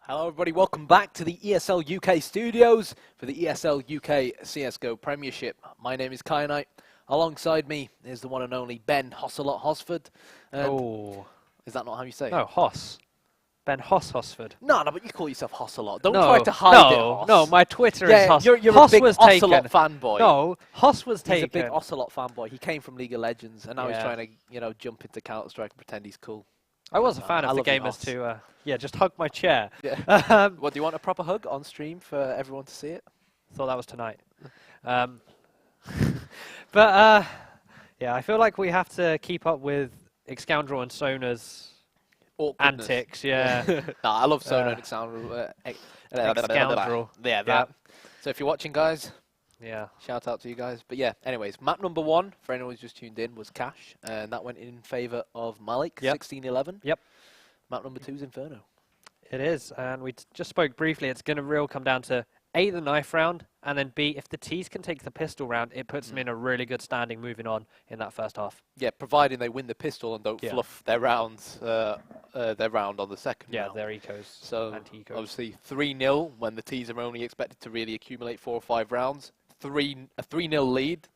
Hello everybody, welcome back to the ESL UK studios for the ESL UK CSGO Premiership. My name is Kyanite. Alongside me is the one and only Ben Hosselot Hosford. Oh. Is that not how you say it? No, Hoss. Ben Hosford. No, but you call yourself Hosselot. Don't no, try to hide it, Hoss. No, my Twitter is Hoss. You're Hoss a big was Ocelot taken. fanboy. No, Hoss was taken. He's a big Ocelot fanboy. He came from League of Legends and now he's Yeah. trying to, jump into Counter-Strike and pretend he's cool. I was a fan I of the love you, gamers Hoss. to, just hug my chair. Yeah. What, do you want a proper hug on stream for everyone to see it? Thought that was tonight. But, yeah, I feel like we have to keep up with Excoundrel and Sona's antics, yeah. Nah, I love Sona and Excoundrel. Excoundrel. Yeah, that. So if you're watching, guys, Yeah. shout out to you guys. But yeah, anyways, map number 1, for anyone who's just tuned in, was Cash, and that went in favour of MALiK, Yep. 16-11. Yep. Map number 2 is Inferno. It is, and we just spoke briefly. It's going to really come down to A, the knife round, and then B, if the T's can take the pistol round, it puts them in a really good standing moving on in that first half. Yeah, providing they win the pistol and don't fluff their rounds, their round on the second round. Yeah, their ecos, So anti-ecos. obviously 3-0 when the T's are only expected to really accumulate 4 or 5 rounds. A 3-0 lead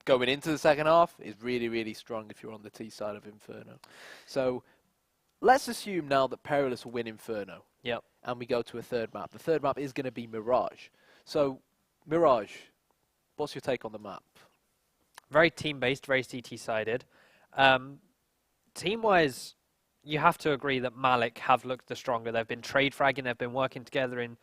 going into the second half is really, really strong if you're on the T side of Inferno. So let's assume now that Perilous will win Inferno. Yep. And we go to a third map. The third map is going to be Mirage. So, Mirage, what's your take on the map? Very team-based, very CT-sided. Team-wise, you have to agree that MALiK have looked the stronger. They've been trade fragging, they've been working together in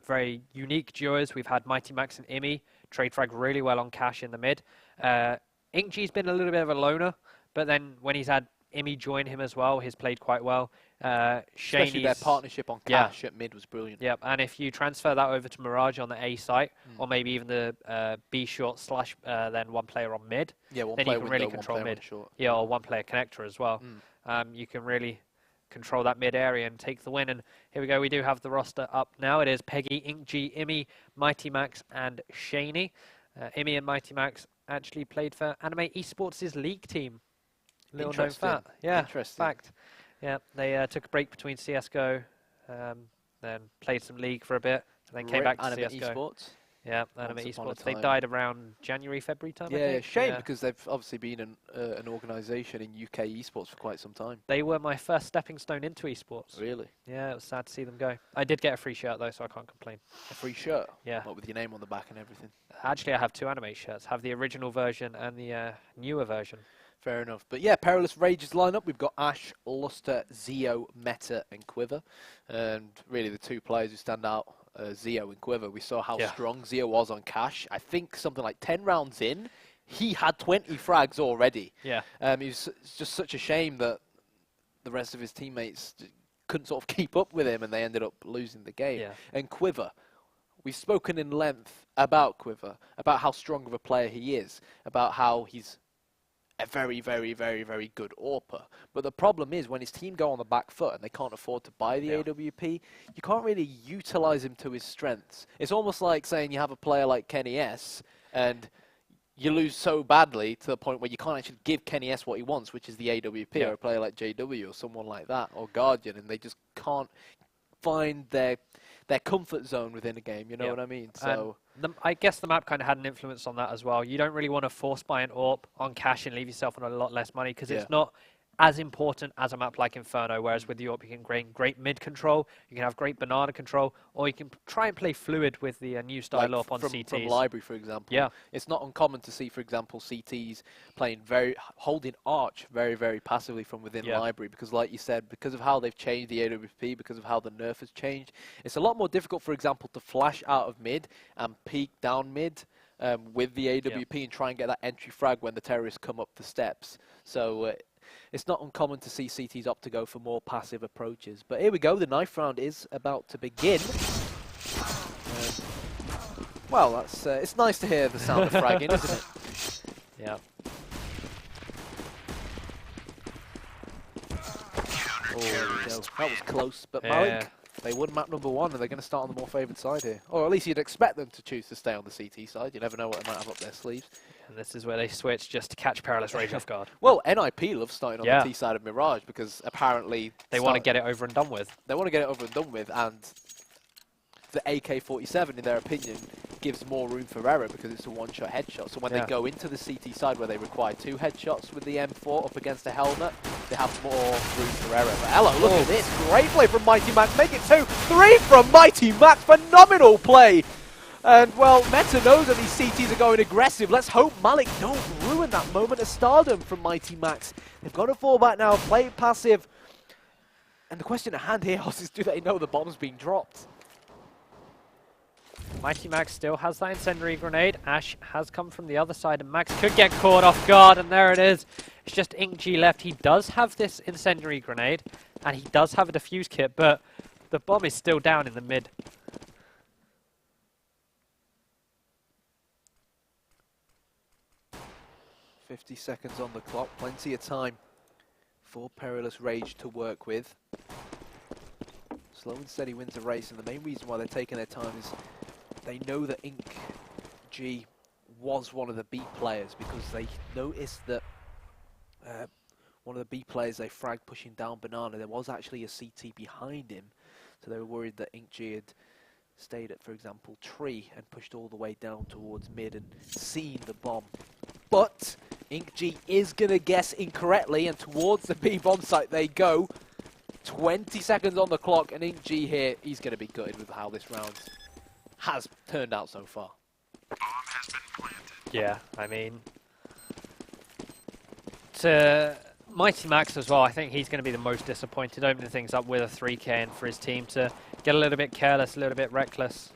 very unique duos. We've had Mighty Max and Imi trade frag really well on Cash in the mid. Inkg's been a little bit of a loner, but then when he's had Imi join him as well, he's played quite well. Especially their partnership on Cash at mid was brilliant. Yep, and if you transfer that over to Mirage on the A site, or maybe even the B short slash then one player on mid, then you can really control mid. Yeah, or one player connector as well. You can really control that mid area and take the win. And here we go, we do have the roster up now. It is Peggy, Inkg, Imi, Mighty Max, and Shaney. Imi and Mighty Max actually played for MALiK eSports' league team. Little known fact. Yeah, fact. Yeah, they took a break between CSGO, then played some League for a bit, and then came back to CSGO. eSports. Yeah, MALiK eSports. They died around January, February time, I think. Shame, because they've obviously been an organisation in UK eSports for quite some time. They were my first stepping stone into eSports. Really? Yeah, it was sad to see them go. I did get a free shirt, though, so I can't complain. A free shirt? Yeah. What, with your name on the back and everything? Actually, I have 2 anime shirts. I have the original version and the newer version. Fair enough. But yeah, Perilous Rages lineup. We've got Ash, Luster, Zeo, Meta, and Quiver. And really the 2 players who stand out, Zeo and Quiver. We saw how strong Zeo was on Cash. I think something like 10 rounds in, he had 20 frags already. Yeah. It's just such a shame that the rest of his teammates couldn't sort of keep up with him and they ended up losing the game. Yeah. And Quiver. We've spoken in length about Quiver, about how strong of a player he is, about how he's a very, very, very, very good AWPer. But the problem is when his team go on the back foot and they can't afford to buy the AWP, you can't really utilise him to his strengths. It's almost like saying you have a player like Kenny S and you lose so badly to the point where you can't actually give Kenny S what he wants, which is the AWP, or a player like JW or someone like that, or Guardian, and they just can't find their comfort zone within a game, you know what I mean? So I guess the map kind of had an influence on that as well. You don't really want to force buy an AWP on Cash and leave yourself on a lot less money because it's not as important as a map like Inferno, whereas with the AWP you can gain great mid control, you can have great banana control, or you can try and play fluid with the new style AWP on CTs. From Library, for example. It's not uncommon to see, for example, CTs playing holding Arch very, very passively from within Library, because like you said, because of how they've changed the AWP, because of how the nerf has changed, it's a lot more difficult, for example, to flash out of mid and peek down mid with the AWP and try and get that entry frag when the terrorists come up the steps. So it's not uncommon to see CTs opt to go for more passive approaches. But here we go, the knife round is about to begin. Well, that's it's nice to hear the sound of fragging, isn't it? Yeah. Oh, that was close, but MALiK They won map number 1, and they're going to start on the more favoured side here. Or at least you'd expect them to choose to stay on the CT side. You never know what they might have up their sleeves. And this is where they switch just to catch Perilous Rage off guard. Well, NIP loves starting on the T side of Mirage because apparently... They want to get it over and done with. They want to get it over and done with, and the AK-47, in their opinion, gives more room for error because it's a one-shot headshot. So when they go into the CT side where they require 2 headshots with the M4 up against a helmet, they have more room for error. But hello, look at this. Great play from Mighty Max. Make it 2. 3 from Mighty Max. Phenomenal play. And, well, Meta knows that these CTs are going aggressive. Let's hope MALiK don't ruin that moment of stardom from Mighty Max. They've got to fall back now, play it passive. And the question at hand here is, do they know the bomb's being dropped? Mighty Max still has that incendiary grenade. Ash has come from the other side, and Max could get caught off guard, and there it is. It's just InkG left. He does have this incendiary grenade, and he does have a defuse kit, but the bomb is still down in the mid. "50 seconds on the clock, plenty of time for Perilous Rage to work with. Slow and steady wins the race, and the main reason why they're taking their time is they know that InkG was one of the B players because they noticed that one of the B players they fragged pushing down Banana, there was actually a CT behind him, so they were worried that InkG had stayed at, for example, tree and pushed all the way down towards mid and seen the bomb. But InkG is going to guess incorrectly, and towards the B bomb site they go. 20 seconds on the clock, and InkG here, he's going to be gutted with how this round has turned out so far. Yeah, I mean, to Mighty Max as well, I think he's going to be the most disappointed, opening things up with a 3K and for his team to get a little bit careless, a little bit reckless.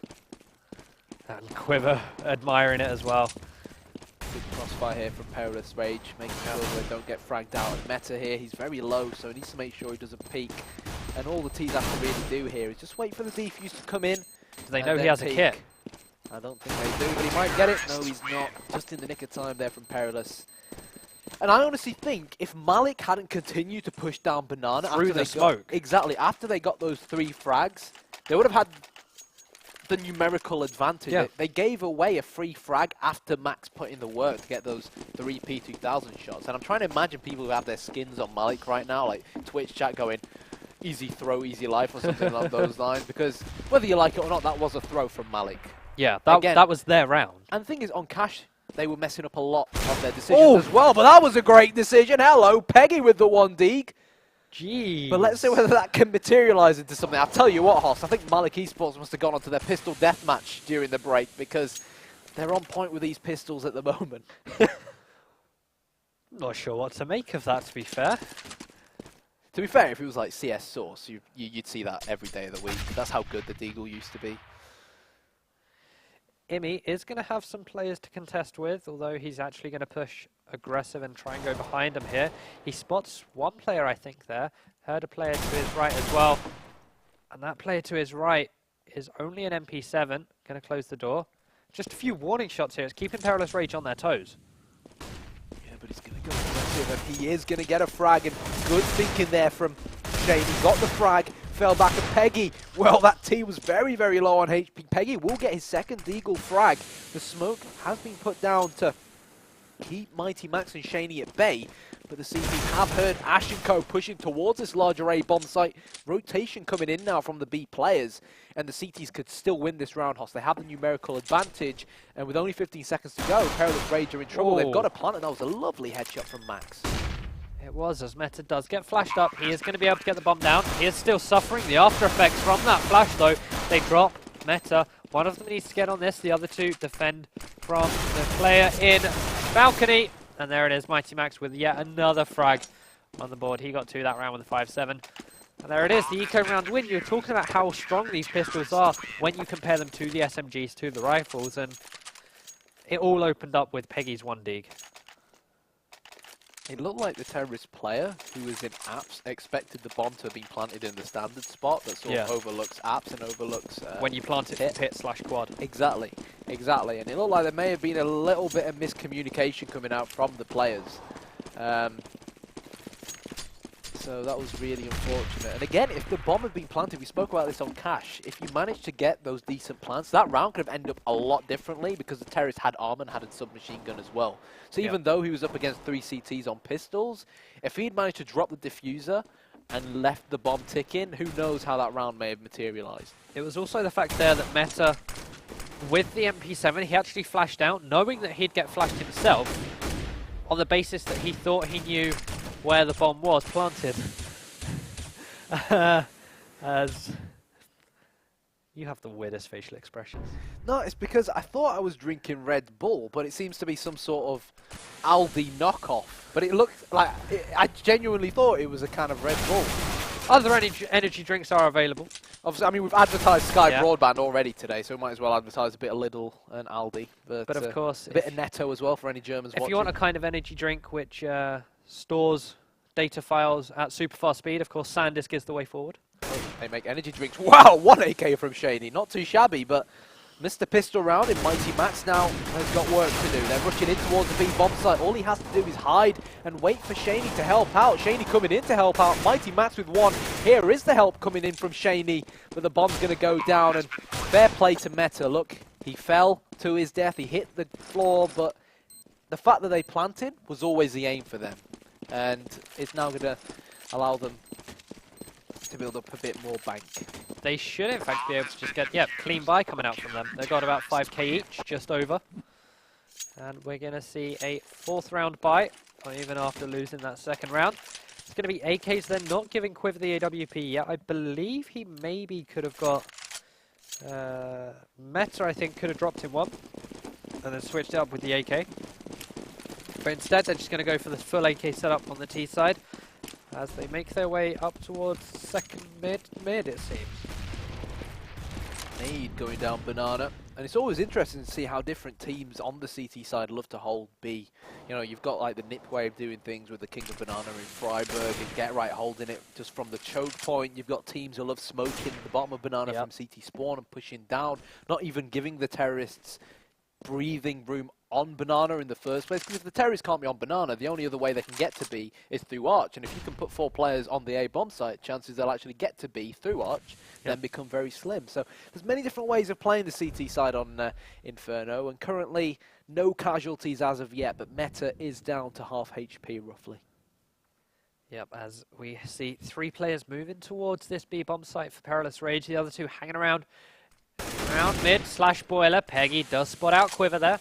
And Quiver admiring it as well. Good crossfire here from Perilous Rage, making sure they don't get fragged out. And Meta here, he's very low, so he needs to make sure he doesn't peek. And all the T's have to really do here is just wait for the defuse to come in. Do they know he has a kit? I don't think they do, but he might get it. No, he's not. Just in the nick of time there from Perilous. And I honestly think if MALiK hadn't continued to push down Banana through the smoke, exactly, after they got those 3 frags, they would have had the numerical advantage. Yeah. They gave away a free frag after Max put in the work to get those 3 P2000 shots. And I'm trying to imagine people who have their skins on MALiK right now, like Twitch chat going, easy throw, easy life, or something along those lines. Because whether you like it or not, that was a throw from MALiK. Yeah, that was their round. And the thing is, on Cash, they were messing up a lot of their decisions as well. But that was a great decision. Hello, Peggy with the 1 deeg. Jeez. But let's see whether that can materialise into something. I'll tell you what, Hoss, I think MALiK eSports must have gone onto their pistol deathmatch during the break because they're on point with these pistols at the moment. Not sure what to make of that, to be fair. To be fair, if it was like CS Source, you'd see that every day of the week. That's how good the Deagle used to be. Imi is going to have some players to contest with, although he's actually going to push aggressive and try and go behind him here. He spots 1 player, I think, there. Heard a player to his right as well. And that player to his right is only an MP7. Going to close the door. Just a few warning shots here. It's keeping Perilous Rage on their toes. Yeah, but he's going to go aggressive, and he is going to get a frag. And good thinking there from Shane. He got the frag. Fell back at Peggy. Well, that T was very, very low on HP. Peggy will get his 2nd Deagle frag. The smoke has been put down to keep Mighty Max and Shaney at bay, but the CPs have heard Ash and Co pushing towards this larger A bomb site. Rotation coming in now from the B players, and the CTs could still win this round, Hoss. They have the numerical advantage, and with only 15 seconds to go, Perilous Rage are in trouble. They've got a plant, and that was a lovely headshot from Max. It was, as Meta does get flashed up. He is going to be able to get the bomb down. He is still suffering the after effects from that flash, though. They drop Meta. One of them needs to get on this. The other 2 defend from the player in balcony. And there it is, Mighty Max with yet another frag on the board. He got 2 that round with a 5-7. And there it is, the eco round win. You're talking about how strong these pistols are when you compare them to the SMGs, to the rifles. And it all opened up with Peggy's 1 deeg. It looked like the terrorist player who was in apps expected the bomb to have been planted in the standard spot that sort of overlooks apps and overlooks... when you plant it from pit/quad. Exactly, exactly. And it looked like there may have been a little bit of miscommunication coming out from the players. So that was really unfortunate. And again, if the bomb had been planted, we spoke about this on Cash, if you managed to get those decent plants, that round could have ended up a lot differently because the terrorist had armor and had a submachine gun as well. So even though he was up against 3 CTs on pistols, if he'd managed to drop the diffuser and left the bomb ticking, who knows how that round may have materialized. It was also the fact there that Meta, with the MP7, he actually flashed out, knowing that he'd get flashed himself, on the basis that he thought he knew where the bomb was planted. As you have the weirdest facial expressions. No, it's because I thought I was drinking Red Bull, but it seems to be some sort of Aldi knockoff. But it looked like, I genuinely thought it was a kind of Red Bull. Other energy drinks are available. Obviously, I mean, we've advertised Sky Broadband already today, so we might as well advertise a bit of Lidl and Aldi. But of course, a bit of Netto as well for any Germans watching. If you want a kind of energy drink which stores data files at super fast speed, of course, SanDisk is the way forward. They make energy drinks. Wow, 1 AK from Shady. Not too shabby, but Mr. Pistol round in Mighty Max now has got work to do. They're rushing in towards the B bomb site. All he has to do is hide and wait for Shaney to help out. Shaney coming in to help out. Mighty Max with 1. Here is the help coming in from Shaney, but the bomb's going to go down. And fair play to Meta. Look, he fell to his death. He hit the floor, but the fact that they planted was always the aim for them. And it's now going to allow them to build up a bit more bank. They should, in fact, be able to just get, clean buy coming out from them. They've got about 5k each, just over. And we're going to see a 4th round buy, or even after losing that 2nd round. It's going to be AKs. They're not giving Quiver the AWP yet. I believe he maybe could have got... Meta, I think, could have dropped him 1. And then switched it up with the AK. But instead, they're just going to go for the full AK setup on the T side, as they make their way up towards 2nd mid it seems. Nade going down Banana. And it's always interesting to see how different teams on the CT side love to hold B. You know, you've got like the Nip way of doing things with the King of Banana in Freiburg and Get Right holding it just from the choke point. You've got teams who love smoking the bottom of Banana from CT spawn and pushing down, not even giving the terrorists breathing room on Banana in the first place, because if the terrorists can't be on Banana, the only other way they can get to B is through Arch, and if you can put 4 players on the A bomb site, chances they'll actually get to B through Arch, then become very slim. So there's many different ways of playing the CT side on Inferno, and currently no casualties as of yet, but Meta is down to half HP roughly. Yep, as we see 3 players moving towards this B bomb site for Perilous Rage, the other 2 hanging around mid / boiler. Peggy does spot out Quiver there.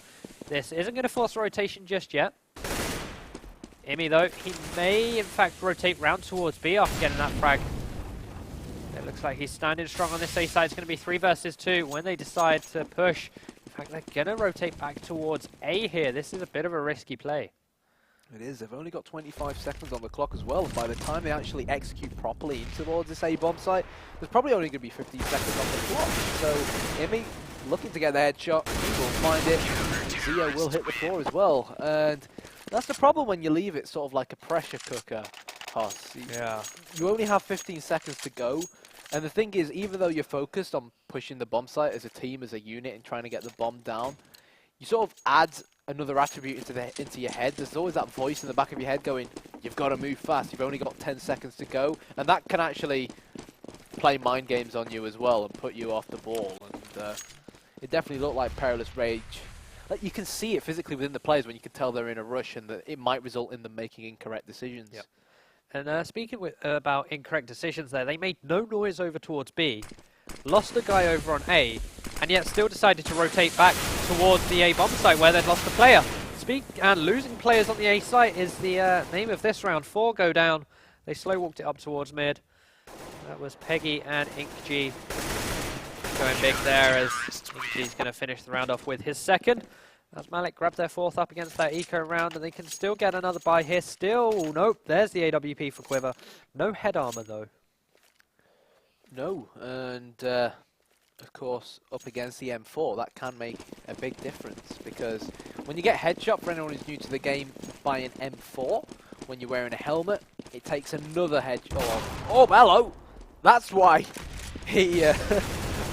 This isn't going to force a rotation just yet. Imi though, he may in fact rotate round towards B after getting that frag. It looks like he's standing strong on this A side. It's going to be 3 versus 2 when they decide to push. In fact, they're going to rotate back towards A here. This is a bit of a risky play. It is. They've only got 25 seconds on the clock as well. And by the time they actually execute properly towards this A bomb site, there's probably only going to be 15 seconds on the clock. So Imi looking to get the headshot. He will find it. Zio will hit the floor as well. And that's the problem when you leave it sort of like a pressure cooker, Hoss. You only have 15 seconds to go. And the thing is, even though you're focused on pushing the bomb site as a team, as a unit, and trying to get the bomb down, you sort of add another attribute into your head. There's always that voice in the back of your head going, you've got to move fast, you've only got 10 seconds to go. And that can actually play mind games on you as well and put you off the ball. And it definitely looked like Perilous Rage. Like, you can see it physically within the players when you can tell they're in a rush and that it might result in them making incorrect decisions. Yep. And speaking about incorrect decisions there, they made no noise over towards B, lost a guy over on A, and yet still decided to rotate back towards the A bomb site where they'd lost a player. And losing players on the A site is the name of this round. 4 go down. They slow walked it up towards mid. That was Peggy and InkG going big there, as InkG's going to finish the round off with his 2nd. As MALiK grab their 4th up against that eco round, and they can still get another buy here. Still, nope, there's the AWP for Quiver. No head armor though. No, and of course, up against the M4, that can make a big difference, because when you get headshot, for anyone who's new to the game, by an M4, when you're wearing a helmet, it takes another headshot. Oh, hello! That's why he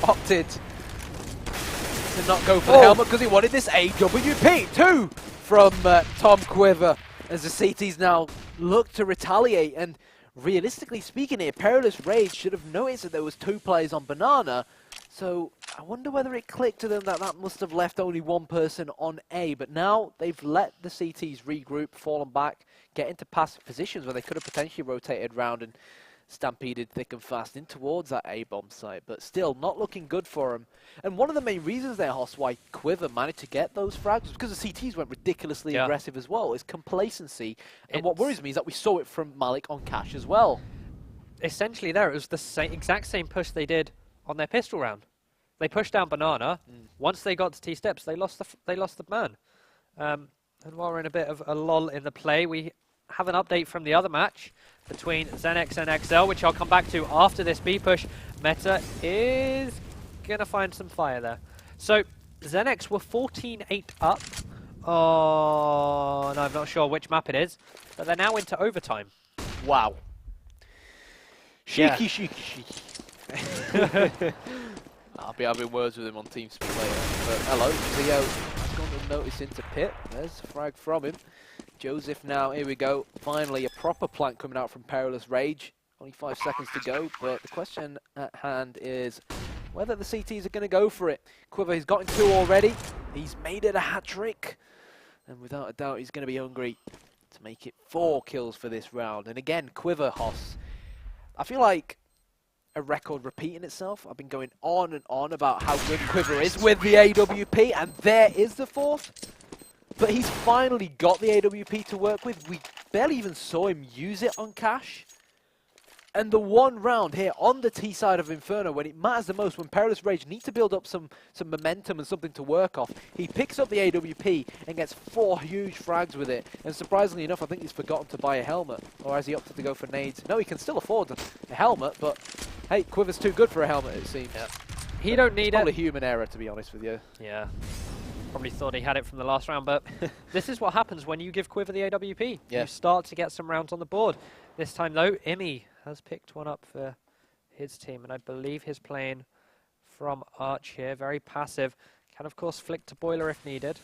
opted to not go for the helmet, because he wanted this AWP too from Tom Quiver, as the CTs now look to retaliate. And realistically speaking here, Perilous Rage should have noticed that there was 2 players on Banana. So I wonder whether it clicked to them that that must have left only 1 person on A. But now they've let the CTs regroup, fallen back, get into passive positions where they could have potentially rotated around and stampeded thick and fast in towards that A-bomb site. But still, not looking good for them. And one of the main reasons there, Hoss, why Quiver managed to get those frags was because the CTs went ridiculously aggressive as well. It's complacency. And what worries me is that we saw it from MALiK on Cash as well. Essentially there, it was the exact same push they did on their pistol round. They pushed down Banana. Once they got to T-steps, they lost the man. And while we're in a bit of a lull in the play, we have an update from the other match between XenX and XL, which I'll come back to after this B push. Meta is going to find some fire there. So XenX were 14-8 up on, I'm not sure which map it is, but they're now into overtime. Wow. Cheeky. I'll be having words with him on TeamSpeak later. But hello, Zio has gone to notice into pit. There's a frag from him. Joseph now, here we go. Finally, a proper plant coming out from Perilous Rage. Only 5 seconds to go, but the question at hand is whether the CTs are going to go for it. Quiver, he's gotten 2 already. He's made it a hat-trick. And without a doubt, he's going to be hungry to make it 4 kills for this round. And again, Quiver, Hoss. I feel like a record repeating itself. I've been going on and on about how good Quiver is with the AWP, and there is the 4th. But he's finally got the AWP to work with. We barely even saw him use it on Cash. And the one round here on the T side of Inferno, when it matters the most, when Perilous Rage need to build up some momentum and something to work off, he picks up the AWP and gets 4 huge frags with it. And surprisingly enough, I think he's forgotten to buy a helmet. Or has he opted to go for nades? No, he can still afford a helmet, but hey, Quiver's too good for a helmet, it seems. Yeah. He don't need it. Probably human error, to be honest with you. Yeah. Probably thought he had it from the last round, but this is what happens when you give Quiver the AWP. Yeah. You start to get some rounds on the board. This time, though, Imi has picked one up for his team, and I believe he's playing from Arch here. Very passive. Can, of course, flick to Boiler if needed.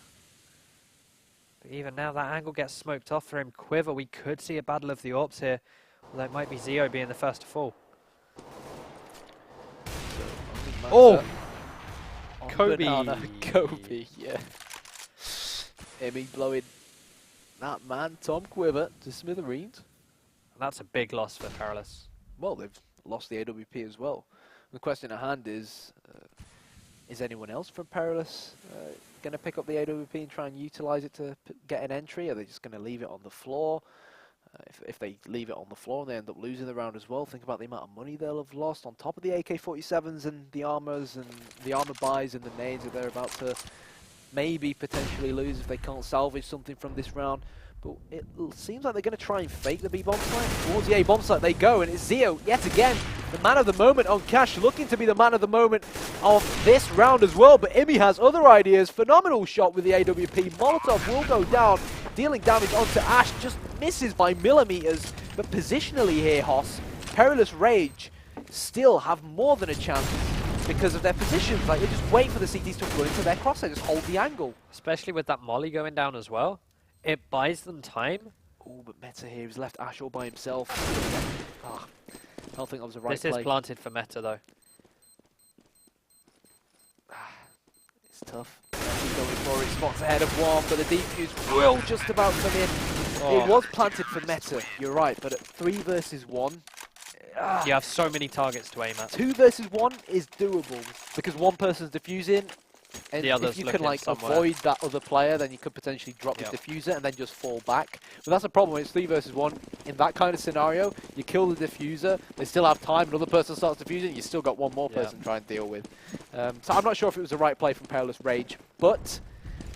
But even now, that angle gets smoked off for him. Quiver, we could see a battle of the AWPs here, although it might be Zio being the first to fall. Oh! Kobe. Kobe, yeah. Imi blowing that man, Tom Quiver, to smithereens. That's a big loss for Perilous. Well, they've lost the AWP as well. The question at hand is anyone else from Perilous going to pick up the AWP and try and utilize it to get an entry? Are they just going to leave it on the floor? If they leave it on the floor and they end up losing the round as well, think about the amount of money they'll have lost on top of the AK-47s and the armors and the armor buys and the nades that they're about to maybe potentially lose if they can't salvage something from this round. But it seems like they're going to try and fake the B-bomb site. Towards the A-bomb site they go, and it's Zio, yet again, the man of the moment on Cash, looking to be the man of the moment of this round as well. But Imi has other ideas. Phenomenal shot with the AWP. Molotov will go down, dealing damage onto Ash. Just misses by millimeters. But positionally here, Hoss, Perilous Rage still have more than a chance because of their positions. Like, they just wait for the CTs to run into their crosshair, just hold the angle. Especially with that molly going down as well. It buys them time. Oh, but Meta here, he's left Ash all by himself. Oh, I don't think that was the right play. This is planted for Meta, though. It's tough. He's going for it, spots ahead of one, but the defuse will just about come in. Oh. It was planted for Meta, you're right, but at 3 versus 1... you have so many targets to aim at. 2 versus 1 is doable, because one person's defusing, and if you can like avoid that other player, then you could potentially drop the diffuser and then just fall back. But that's a problem when it's 3 versus 1. In that kind of scenario, you kill the diffuser, they still have time, another person starts defusing, you still got one more person to try and deal with. So I'm not sure if it was the right play from Perilous Rage, but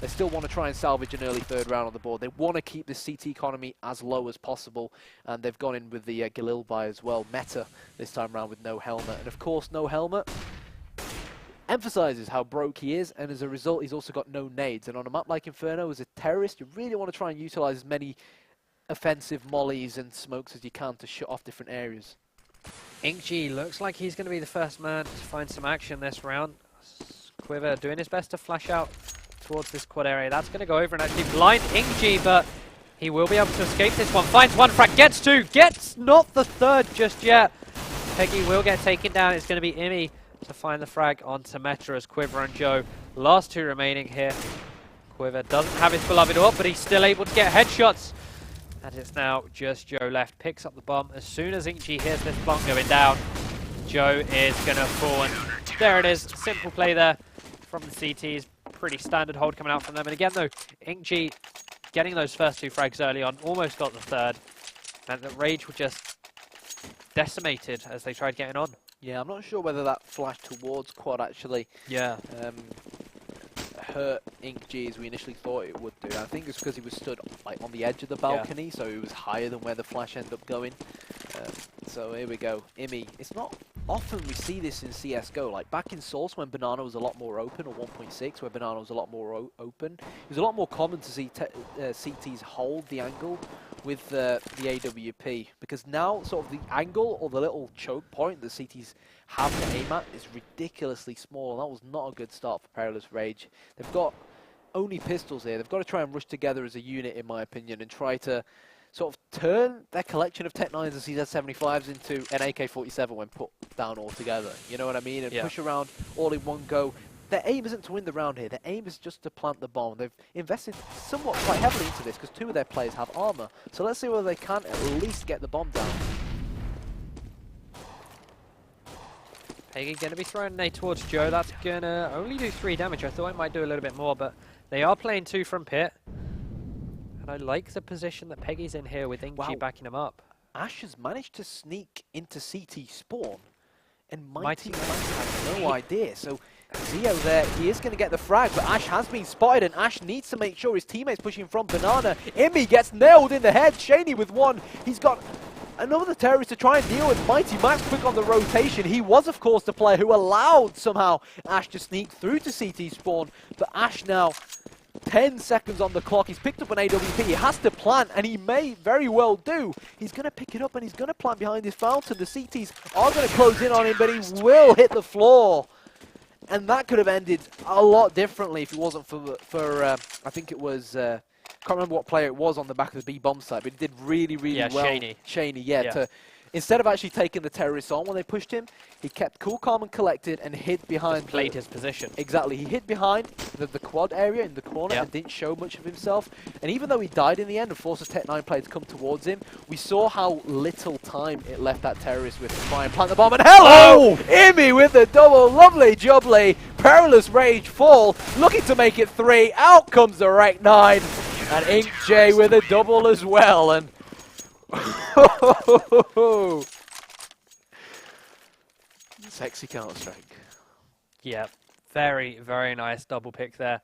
they still want to try and salvage an early 3rd round on the board. They want to keep the CT economy as low as possible, and they've gone in with the Galil buy as well. Meta this time round with no helmet, and of course no helmet emphasizes how broke he is, and as a result he's also got no nades. And on a map like Inferno, as a terrorist, you really want to try and utilize as many offensive mollies and smokes as you can to shut off different areas. InkG looks like he's going to be the first man to find some action this round. Quiver doing his best to flash out towards this quad area. That's going to go over and actually blind InkG, but He will be able to escape this one. Finds one frag, gets two, gets not the third just yet. Peggy will get taken down. It's going to be Imi to find the frag onto Meta as Quiver and Joe. Last two remaining here. Quiver doesn't have his beloved up, but he's still able to get headshots. And it's now just Joe left. Picks up the bomb. As soon as Inkji hears this bomb going down, Joe is going to fall. And there it is. Simple play there from the CTs. Pretty standard hold coming out from them. And again, though, Inkji getting those first two frags early on, almost got the third. Meant that Rage were just decimated as they tried getting on. Yeah, I'm not sure whether that flash towards quad actually hurt Inkji as we initially thought it would do. I think it's because he was stood like on the edge of the balcony, so he was higher than where the flash ended up going. So here we go, Imi. It's not often we see this in CSGO. Like back in Source when Banana was a lot more open, or 1.6 where Banana was a lot more open, it was a lot more common to see CTs hold the angle with the AWP, because now sort of the angle or the little choke point that CTs have to aim at is ridiculously small, and that was not a good start for Perilous Rage. They've got only pistols here. They've got to try and rush together as a unit, in my opinion, and try to sort of turn their collection of Tech 9s and CZ75s into an AK-47 when put down all together. You know what I mean? And push around all in one go. Their aim isn't to win the round here. Their aim is just to plant the bomb. They've invested somewhat quite heavily into this because two of their players have armor. So let's see whether they can at least get the bomb down. Peggy going to be throwing an A towards Joe. That's going to only do 3 damage. I thought it might do a little bit more, but they are playing 2 from pit. And I like the position that Peggy's in here with Inkji backing him up. Ash has managed to sneak into CT spawn, and Mighty Max has no idea. So Zio there, he is going to get the frag, but Ash has been spotted, and Ash needs to make sure his teammates pushing from Banana. Imi gets nailed in the head. Shaney with one. He's got another terrorist to try and deal with. Mighty Max quick on the rotation. He was, of course, the player who allowed somehow Ash to sneak through to CT spawn, but Ash now 10 seconds on the clock. He's picked up an AWP. He has to plant, and he may very well do. He's going to pick it up, and he's going to plant behind his fountain. The CTs are going to close in on him, but he will hit the floor. And that could have ended a lot differently if it wasn't for I think it was, can't remember what player it was on the back of the B bomb side, but he did really, really well. Shaney, instead of actually taking the terrorists on when they pushed him, he kept cool, calm, and collected and hid behind. Just played his position. Exactly. He hid behind the quad area in the corner and didn't show much of himself. And even though he died in the end and forced a Tech 9 player to come towards him, we saw how little time it left that terrorist with to try and plant the bomb. And hello! Imi with the double. Lovely jubbly. Perilous Rage fall. Looking to make it 3. Out comes the Rec 9. And Inkji with a double as well. And sexy Counter-Strike. Yeah, very, very nice double pick there.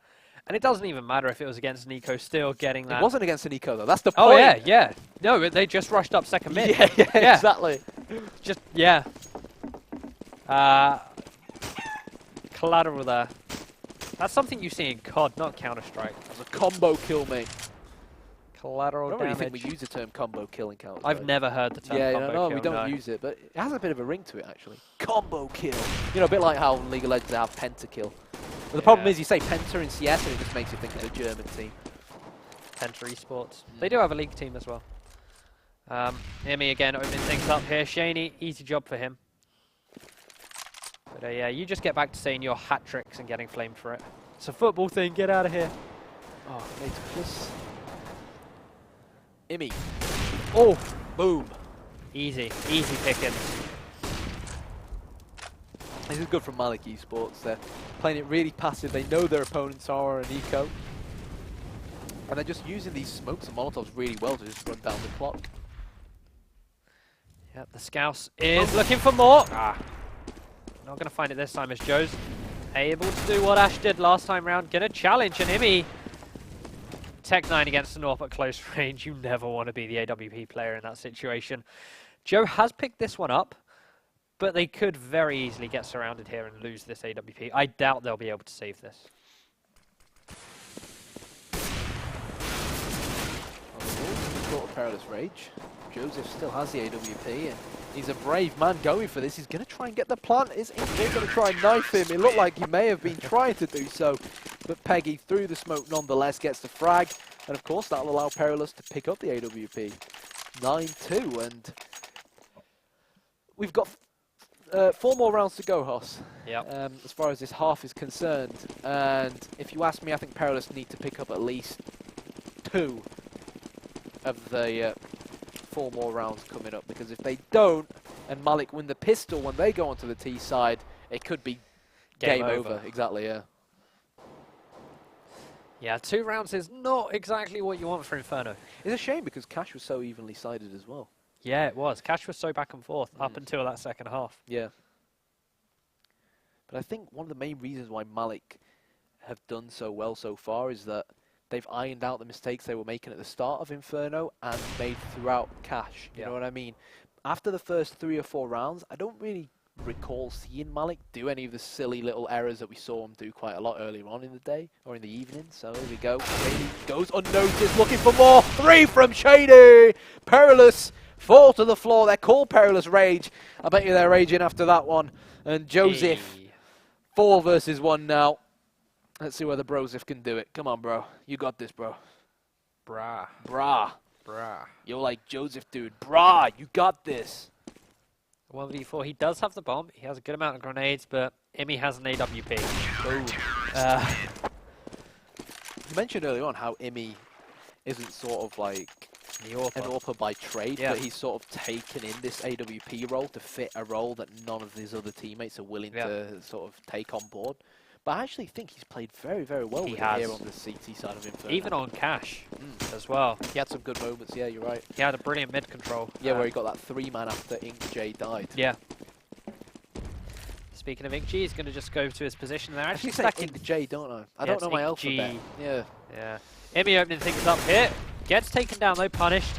And it doesn't even matter if it was against Nico, still getting that. It wasn't against Nico, though. That's the point. Oh, yeah. No, they just rushed up second mid. Yeah, exactly. Just, collateral there. That's something you see in COD, not Counter-Strike. It was a combo kill, mate. Collateral damage. I don't really think we use the term combo kill in Counter-Strike. I've never heard the term combo kill. No, we don't use it, but it has a bit of a ring to it, actually. Combo kill. You know, a bit like how in League of Legends they have pentakill. But the problem is you say Penta in CS and it just makes you think of a German team. Penta eSports. They do have a league team as well. Imi again opening things up here. Shaney, easy job for him. But yeah, you just get back to saying your hat tricks and getting flamed for it. It's a football thing, get out of here. Oh, they took this. Imi. Oh, boom. Easy picking. This is good from MALiK eSports. They're playing it really passive. They know their opponents are a Nico. And they're just using these smokes and molotovs really well to just run down the clock. Yep, the Scouse is looking for more. Not going to find it this time as Joe's able to do what Ash did last time round. Going to challenge, and Imi. Tech 9 against the North at close range. You never want to be the AWP player in that situation. Joe has picked this one up, but they could very easily get surrounded here and lose this AWP. I doubt they'll be able to save this. Perilous Rage. Joseph still has the AWP, and he's a brave man going for this. He's going to try and get the plant. Is Inkji going to try and knife him? It looked like he may have been trying to do so, but Peggy through the smoke nonetheless gets the frag. And of course, that'll allow Perilous to pick up the AWP. 9-2, and we've got 4 more rounds to go, Hoss. Yep. As far as this half is concerned. And if you ask me, I think Perilous need to pick up at least 2 of the 4 more rounds coming up. Because if they don't, and MALiK win the pistol when they go onto the T side, it could be game over. Exactly, yeah. Yeah, 2 rounds is not exactly what you want for Inferno. It's a shame because Cash was so evenly sided as well. Yeah, it was. Cash was so back and forth up until that second half. Yeah. But I think one of the main reasons why MALiK have done so well so far is that they've ironed out the mistakes they were making at the start of Inferno and made throughout Cash. You know what I mean? After the first 3 or 4 rounds, I don't really recall seeing MALiK do any of the silly little errors that we saw him do quite a lot earlier on in the day or in the evening. So here we go. Shady goes unnoticed, looking for more. 3 from Shady. Perilous fall to the floor. They're called Perilous Rage. I bet you they're raging after that one. And Joseph, 4 versus 1 now. Let's see whether Broseph can do it. Come on, bro. You got this, bro. Brah. Brah. Brah. You're like Joseph, dude. Brah, you got this. 1v4. He does have the bomb. He has a good amount of grenades, but Imi has an AWP. You mentioned earlier on how Imi isn't sort of like an AWPer by trade, but he's sort of taken in this AWP role to fit a role that none of his other teammates are willing to sort of take on board. But I actually think he's played very, very well with it here on the CT side of Inferno. Even on Cash as well. He had some good moments, yeah, you're right. He had a brilliant mid control. Yeah, where he got that 3-man after InkJ died. Yeah. Speaking of InkJ, he's going to just go to his position. They're actually stacking InkJ, don't I? I don't know my alphabet. Yeah. Yeah. Imi opening things up here. Gets taken down though, punished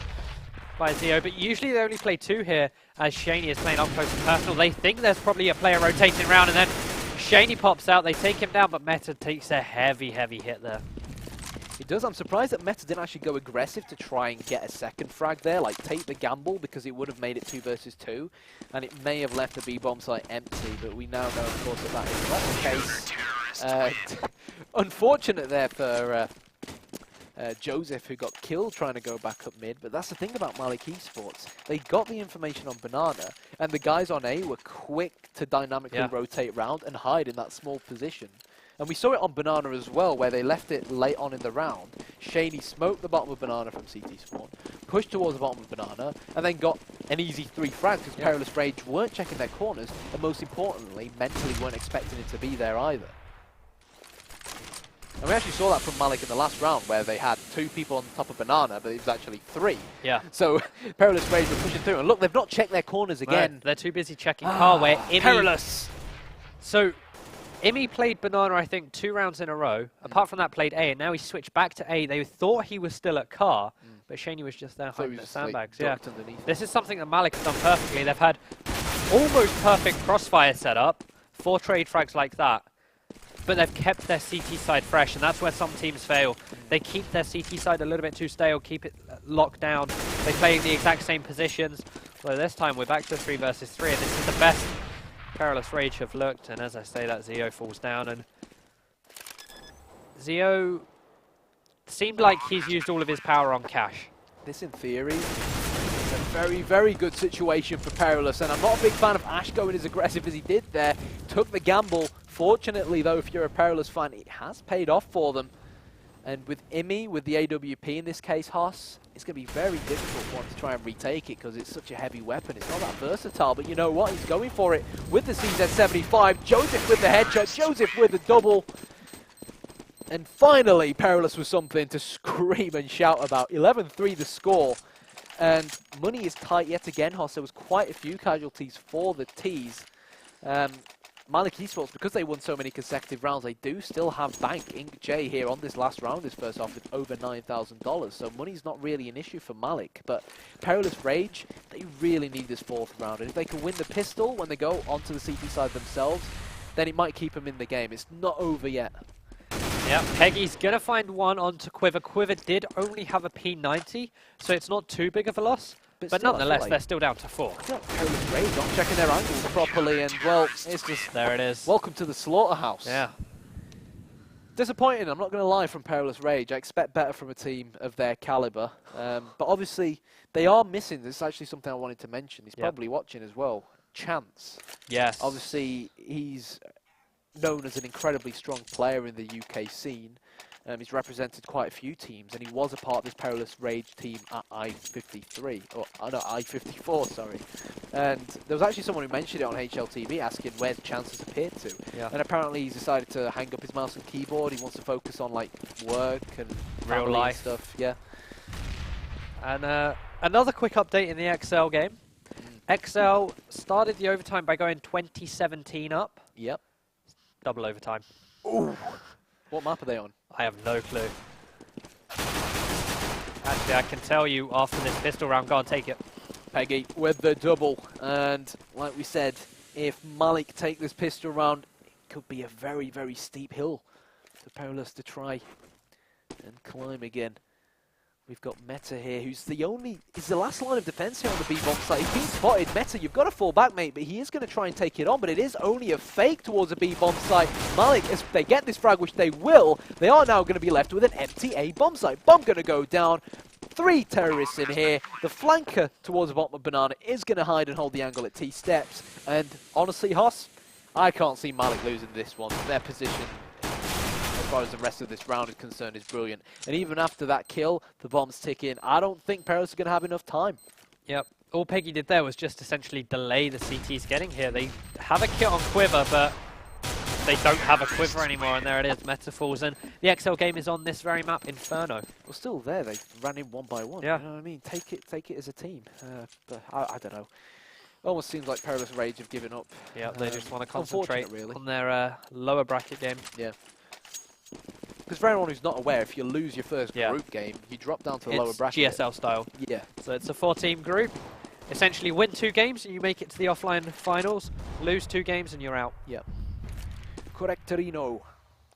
by Zio. But usually they only play 2 here as Shaney is playing up close and personal. They think there's probably a player rotating around, and then Shaney pops out. They take him down, but Meta takes a heavy, heavy hit there. He does. I'm surprised that Meta didn't actually go aggressive to try and get a second frag there, like take the gamble, because it would have made it 2 versus 2, and it may have left the B-bomb site empty, but we now know, of course, that is not the case. Unfortunate there for Joseph, who got killed trying to go back up mid, but that's the thing about MALiK eSports. They got the information on Banana, and the guys on A were quick to dynamically rotate round and hide in that small position. And we saw it on Banana as well, where they left it late on in the round. Shaney smoked the bottom of Banana from CT spawn, pushed towards the bottom of Banana, and then got an easy 3 frags because Perilous Rage weren't checking their corners, and most importantly, mentally weren't expecting it to be there either. And we actually saw that from MALiK in the last round, where they had 2 people on top of Banana, but it was actually 3. Yeah. So Perilous Rage were pushing through, and look, they've not checked their corners again. No, they're too busy checking car where Imi... Perilous! So Imi played Banana, I think, 2 rounds in a row. Apart from that, played A, and now he switched back to A. They thought he was still at car, but Shaney was just there hiding the sandbags. Like, This is something that MALiK has done perfectly. They've had almost perfect crossfire setup, 4 trade frags like that, but they've kept their CT side fresh, and that's where some teams fail. They keep their CT side a little bit too stale, keep it locked down. They play in the exact same positions. Well, this time we're back to 3 versus 3, and this is the best Perilous Rage have looked, and as I say that, Zio falls down, and Zio seemed like he's used all of his power on Cash. This, in theory, is a very, very good situation for Perilous, and I'm not a big fan of Ash going as aggressive as he did there. Took the gamble. Fortunately, though, if you're a Perilous fan, it has paid off for them. And with Imi, with the AWP in this case, Hoss, it's going to be very difficult for him to try and retake it because it's such a heavy weapon. It's not that versatile, but you know what? He's going for it with the CZ75. Joseph with the headshot. Joseph with the double. And finally, Perilous was something to scream and shout about. 11-3 the score. And money is tight yet again, Hoss. There was quite a few casualties for the T's. MALiK eSports, because they won so many consecutive rounds, they do still have bank. InkJ here on this last round, this first off, with over $9,000. So money's not really an issue for MALiK. But Perilous Rage, they really need this 4th round. And if they can win the pistol when they go onto the CT side themselves, then it might keep them in the game. It's not over yet. Yeah, Peggy's going to find one onto Quiver. Quiver did only have a P90, so it's not too big of a loss. But still, nonetheless, like they're still down to 4. Perilous Rage not checking their angles properly, and well, it's just... There it is. Welcome to the slaughterhouse. Yeah. Disappointing, I'm not going to lie, from Perilous Rage. I expect better from a team of their caliber. But obviously, they are missing. This is actually something I wanted to mention. He's probably watching as well. Chance. Yes. Obviously, he's known as an incredibly strong player in the UK scene. He's represented quite a few teams, and he was a part of this Perilous Rage team at I-53, or no, I-54, sorry. And there was actually someone who mentioned it on HLTV, asking where the chances appeared to. Yeah. And apparently he's decided to hang up his mouse and keyboard. He wants to focus on like work and real life stuff. Yeah. And another quick update in the XL game. XL started the overtime by going 20-17 up. Yep. Double overtime. Ooh. What map are they on? I have no clue. Actually, I can tell you after this pistol round. Go on, take it. Peggy with the double. And like we said, if MALiK take this pistol round, it could be a very, very steep hill for Perilous to try and climb again. We've got Meta here, who's the last line of defense here on the B-bomb side. He's been spotted. Meta, you've got to fall back, mate, but he is going to try and take it on, but it is only a fake towards a B-bomb site. MALiK, if they get this frag, which they will, they are now going to be left with an empty A bomb site. Bomb going to go down. 3 terrorists in here. The flanker towards the bottom of Banana is going to hide and hold the angle at T-steps. And honestly, Hoss, I can't see MALiK losing this one. Their position, as far as the rest of this round is concerned, is brilliant. And even after that kill, the bombs tick in. I don't think Perilous are going to have enough time. Yep. All Peggy did there was just essentially delay the CTs getting here. They have a kit on Quiver, but they don't have a Quiver anymore, and there it is, Meta falls in. The XL game is on this very map, Inferno. Well, still there. They ran in one by one. Yeah. You know what I mean? Take it as a team. But I don't know. Almost seems like Perilous Rage have given up. Yeah, they just want to concentrate on their lower bracket game. Yeah. Because for anyone who's not aware, if you lose your first group game, you drop down to the lower bracket. GSL style. Yeah. So it's a 4-team group. Essentially, win 2 games and you make it to the offline finals. Lose 2 games and you're out. Yeah. Correctorino.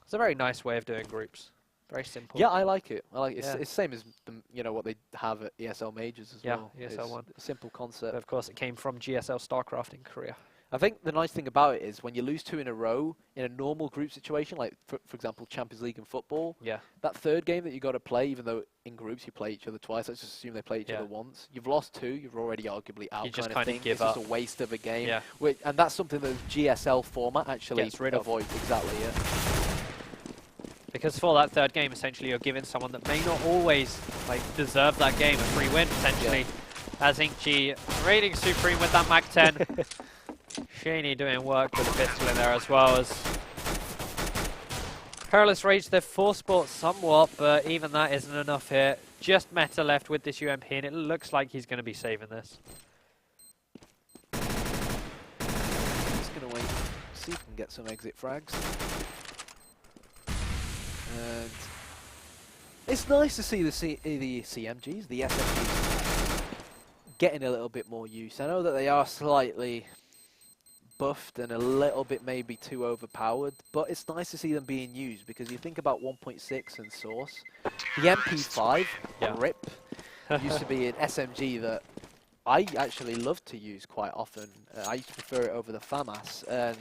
It's a very nice way of doing groups. Very simple. Yeah, I like it. I like it. It's the same as what they have at ESL Majors as well. Yeah, ESL 1. A simple concept. But of course, it came from GSL StarCraft in Korea. I think the nice thing about it is when you lose 2 in a row in a normal group situation, like for example Champions League and football, that third game that you got to play, even though in groups you play each other twice, let's just assume they play each other once. You've lost 2, you're already arguably out. You just kind of give up. It's just a waste of a game. Yeah. And that's something that the GSL format actually avoids. Exactly. Yeah. Because for that third game, essentially, you're giving someone that may not always deserve that game a free win potentially. Yeah. As Inkchi reigning supreme with that Mag 10. Shaney doing work with the pistol in there as well as Perilous Rage. They've force-sport somewhat, but even that isn't enough here. Just Meta left with this UMP, and it looks like he's going to be saving this. Just going to wait, see if we can get some exit frags. And it's nice to see the CMGs, the SMGs, getting a little bit more use. I know that they are slightly buffed and a little bit maybe too overpowered, but it's nice to see them being used because you think about 1.6 and Source. The MP5 RIP used to be an SMG that I actually loved to use quite often. I used to prefer it over the FAMAS, and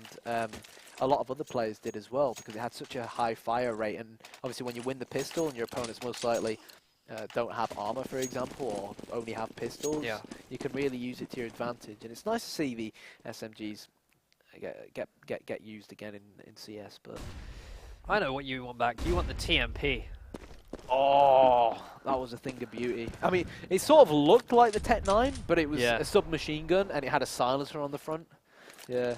a lot of other players did as well because it had such a high fire rate. And obviously when you win the pistol and your opponents most likely don't have armor, for example, or only have pistols, you can really use it to your advantage. And it's nice to see the SMGs get used again in CS. But I know what you want back. You want the TMP. Oh, that was a thing of beauty. I mean, it sort of looked like the Tech 9, but it was a submachine gun and it had a silencer on the front. Yeah.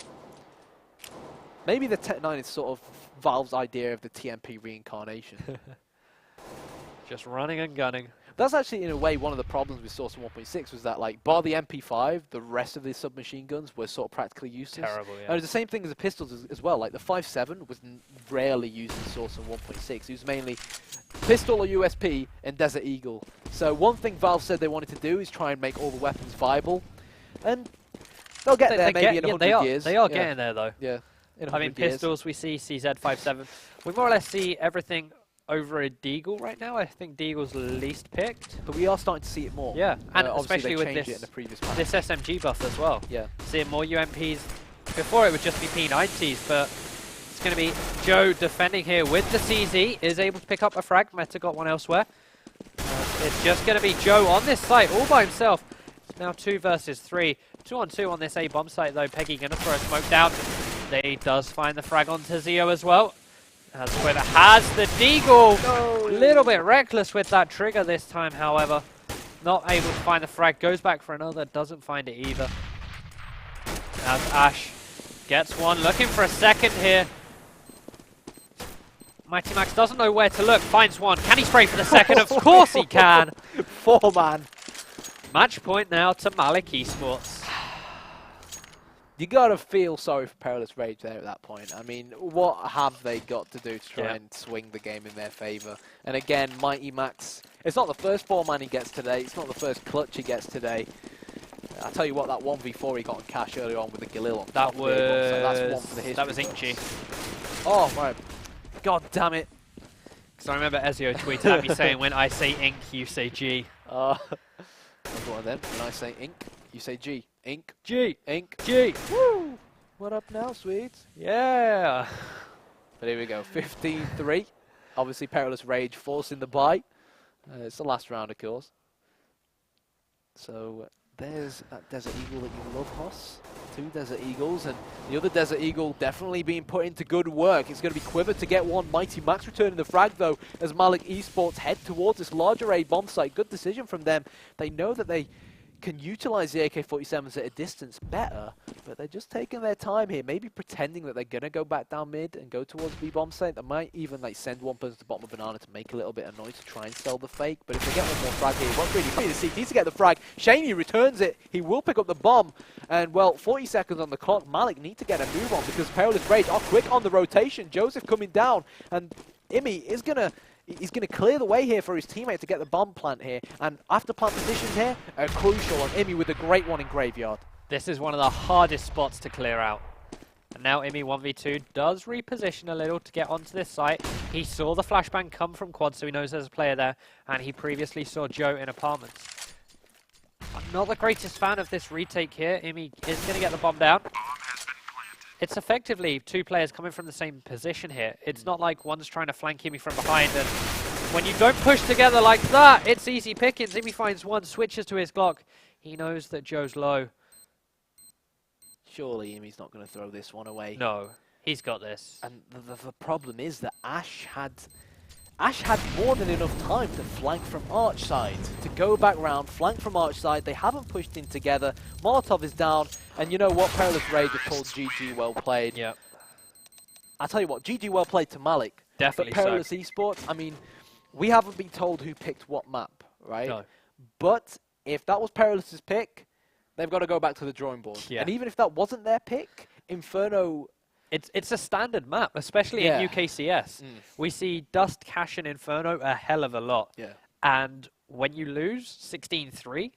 Maybe the Tech 9 is sort of Valve's idea of the TMP reincarnation. Just running and gunning. That's actually, in a way, one of the problems with Source 1.6 was that, like, bar the MP5, the rest of the submachine guns were sort of practically useless. Terrible, yeah. And it was the same thing as the pistols as well. Like, the 5.7 was rarely used in Source 1.6. It was mainly pistol or USP and Desert Eagle. So one thing Valve said they wanted to do is try and make all the weapons viable. And they'll get there maybe in 100 years. They are getting there, though. Yeah. I mean, pistols, we see CZ57. We more or less see everything over a Deagle right now. I think Deagle's least picked. But we are starting to see it more. Yeah, and especially with this SMG buff as well. Yeah. Seeing more UMPs. Before it would just be P90s, but It's going to be Joe defending here with the CZ, is able to pick up a frag. Meta got one elsewhere. It's just going to be Joe on this site all by himself. It's now 2 versus 3. 2-on-2 on this A bomb site though. Peggy going to throw a smoke down. He does find the frag onto Zio as well. As Quiver has the deagle. A little bit reckless with that trigger this time, however. Not able to find the frag. Goes back for another. Doesn't find it either. As Ash gets one. Looking for a second here. Mighty Max doesn't know where to look. Finds one. Can he spray for the second? Of course he can. 4-man. Match point now to MALiK eSports. You gotta feel sorry for Perilous Rage there at that point. I mean, what have they got to do to try and swing the game in their favour? And again, Mighty Max, it's not the first 4-man he gets today. It's not the first clutch he gets today. I'll tell you what, that 1v4 he got on Cash earlier on with the Galil on top of it, so that's one for the history. That was Inkji. Oh, my God damn it. Because I remember Ezio tweeted at me saying, when I say ink, you say G. Go on then. When I say ink, you say G. Ink. G. Ink. G. Woo! What up now, sweets? Yeah. But here we go. 15-3. Obviously, Perilous Rage forcing the buy. It's the last round, of course. So there's that Desert Eagle that you love, Hoss. 2 Desert Eagles, and the other Desert Eagle definitely being put into good work. It's going to be Quiver to get one. Mighty Max returning the frag, though, as MALiK eSports head towards this larger A bomb site. Good decision from them. They know that they can utilize the AK-47s at a distance better, but they're just taking their time here, maybe pretending that they're going to go back down mid and go towards B-bomb site. They might even like send one person to the bottom of Banana to make a little bit of noise to try and sell the fake, but if they get one more frag here, what's really funny, the CT to get the frag. Shaney returns it, he will pick up the bomb, and well, 40 seconds on the clock. MALiK need to get a move on because Perilous Rage are quick on the rotation. Joseph coming down, and Imi is going to he's going to clear the way here for his teammate to get the bomb plant here. And after plant positions here are crucial on Imi with a great one in Graveyard. This is one of the hardest spots to clear out. And now Imi 1v2 does reposition a little to get onto this site. He saw the flashbang come from quad, so he knows there's a player there. And he previously saw Joe in apartments. I'm not the greatest fan of this retake here. Imi is going to get the bomb down. It's effectively 2 players coming from the same position here. It's not like one's trying to flank Imi from behind, and when you don't push together like that, it's easy pickings. Imi finds one, switches to his Glock. He knows that Joe's low. Surely Imi's not going to throw this one away. No, he's got this. And the problem is that Ash had more than enough time to flank from arch side, to go back round, flank from arch side. They haven't pushed in together. Molotov is down, and you know what? Perilous Rage have called GG well played. Yeah. I'll tell you what, GG well played to MALiK. Definitely. But Perilous eSports, I mean, we haven't been told who picked what map, right? No. But if that was Perilous's pick, they've got to go back to the drawing board. Yeah. And even if that wasn't their pick, Inferno... It's a standard map, especially in UKCS. We see Dust, Cash, and Inferno a hell of a lot. Yeah. And when you lose 16-3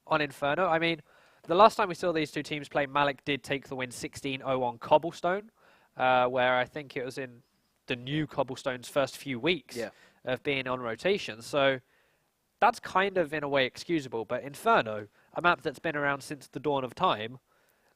on Inferno, I mean, the last time we saw these 2 teams play, MALiK did take the win 16-0 on Cobblestone, where I think it was in the new Cobblestone's first few weeks of being on rotation. So that's kind of, in a way, excusable. But Inferno, a map that's been around since the dawn of time,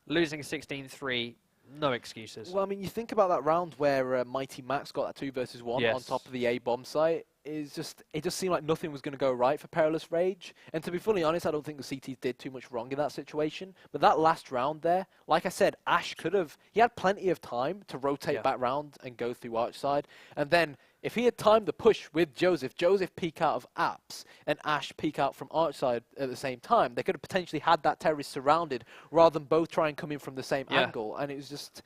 losing 16-3, no excuses. Well, I mean, you think about that round where Mighty Max got that 2 versus 1 on top of the A bomb site. It just seemed like nothing was going to go right for Perilous Rage. And to be fully honest, I don't think the CTs did too much wrong in that situation. But that last round there, like I said, Ash could have... He had plenty of time to rotate back round and go through arch side. And then, if he had time to push with Joseph peek out of apps and Ash peek out from arch side at the same time, they could have potentially had that terrorist surrounded rather than both try and come in from the same angle. And it was just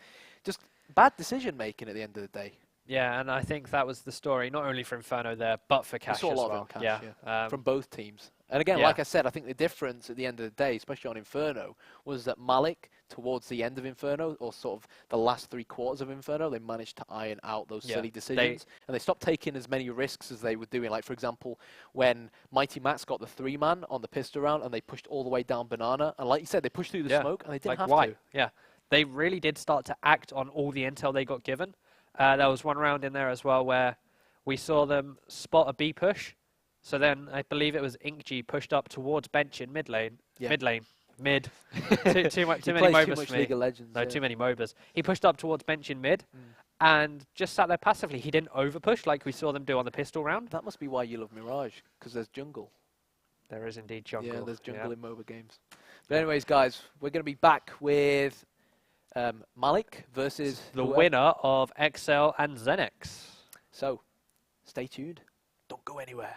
bad decision making at the end of the day. Yeah, and I think that was the story, not only for Inferno there, but for Cash as well. We saw a lot of Cash, from both teams. And again, like I said, I think the difference at the end of the day, especially on Inferno, was that MALiK, towards the end of Inferno, or sort of the last 3 quarters of Inferno, they managed to iron out those silly decisions. And they stopped taking as many risks as they were doing. Like, for example, when Mighty Max got the 3-man on the pistol round, and they pushed all the way down Banana. And like you said, they pushed through the smoke, and they didn't have to. Yeah, they really did start to act on all the intel they got given. There was one round in there as well where we saw them spot a B push. So then I believe it was Inkji pushed up towards bench in mid lane. Mid lane. Too many MOBAs for me. League of Legends, no, too many MOBAs. He pushed up towards bench in mid. and just sat there passively. He didn't overpush like we saw them do on the pistol round. That must be why you love Mirage, because there's jungle. There is indeed jungle. Yeah, there's jungle in MOBA games. But anyways, guys, we're going to be back with MALiK versus the winner of XL and Xenix. So, stay tuned. Don't go anywhere.